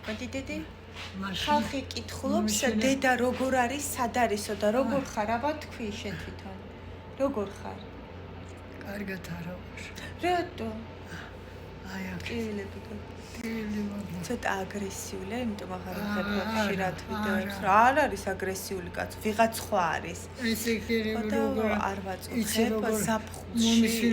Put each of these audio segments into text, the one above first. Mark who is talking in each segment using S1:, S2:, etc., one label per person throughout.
S1: მოდი დედი
S2: მაშინ
S1: ხალხი კითხულობს დედა როგორ არის სად არისო და როგორ ხარ აბა თქვი შენ თვითონ როგორ ხარ
S2: კარგად არა ვარ
S1: რატო
S2: აი აქ
S1: კილები ცოტა აგრესიულია იმიტომ ახლა ხშირად ვიდეოებს რა არ არის აგრესიული კაცო ვიღაც სხვა არის
S2: ესე კი როგორ
S1: არ ვაწუხებ ზაფხულში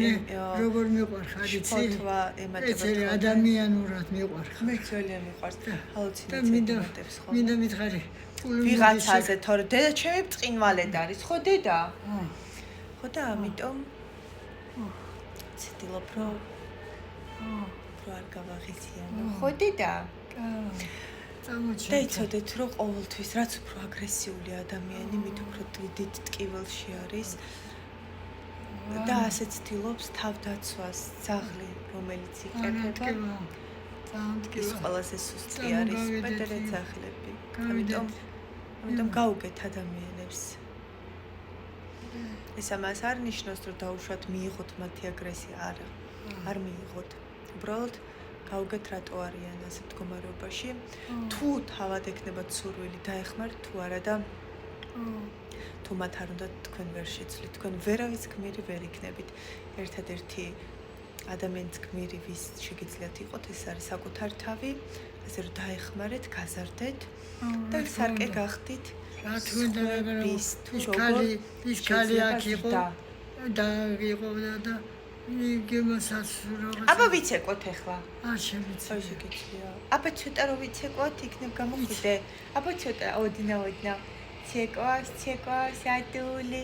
S2: როგორ მიყვარხარ იცი
S1: ფოთვა ემატება
S2: ეს ადამიანურად მიყვარხარ
S1: მე ძალიან მიყვარს ჰალუცინაციებს ხო
S2: მინდა მითხარი
S1: ვიღაცაზე თორე დედა ჩემი ბრწყინვალედ არის ხო დედა ხო და ამიტომ ცდილობ რომ არ გავაღიზიანო ხო დედა და იცოდეთ რომ ყოველთვის რაც უფრო აგრესიული ადამიანი მით უფრო დიდ ტკივილში არის და ასე ცდილობს თავდაცვას ძაღლი რომელიც იკეთება ის ყველაზე სუსტი არის პეტრე ძაღლები ამიტომ გაუგეთ ადამიანებს ეს ამას არ ნიშნავს რომ დაუშვათ მიიღოთ მათი აგრესია არ მიიღოთ უბრალოდ გაუგეთ რატო არიან ასე მდგომარეობაში თუ თავად ექნებათ სურვილი დაეხმართ თუ არა და თუ მათ არ უნდა თქვენ ვერ შეცვლით თქვენ ვერავის გმირი ვერ იქნებით ერთადერთი ადამიანის გმირი ვის შეგიძლიათ იყოთ ეს არის საკუთარ თავი ასე რომ დაეხმარეთ გაზარდეთ და სარკე გახდით
S2: რა თქმა უნდა ის ქალი აქ იყო და იყო და
S1: აბა ვიცეკოთ ახლა
S2: არ შემიძლია
S1: შეგიძლია აბა ცოტა რომ ვიცეკოთ იქნებ გამოხვიდე აბა ცოტა ოდნა ცეკვა სატული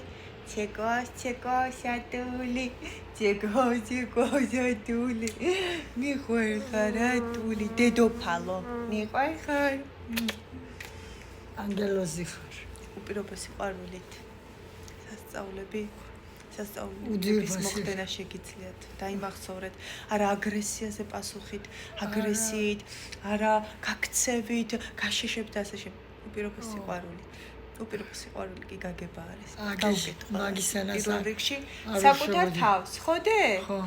S1: სატული მიყვარხარ ატული დედოფალო მიყვარხარ
S2: ანგელოზი ხარ
S1: უპირობესი ყვარულით სასწაულების მოხდენა შეგიძლიათ დაიმახსოვრეთ არა აგრესიაზე პასუხით აგრესიით არა გაქცევით გაშეშებთ ასე უპირობესი ყვარული კი გაგება არის
S2: გაუგეთ მაგისანაც
S1: პირველ რიგში საკუთარ თავს ხო დე?
S2: ხო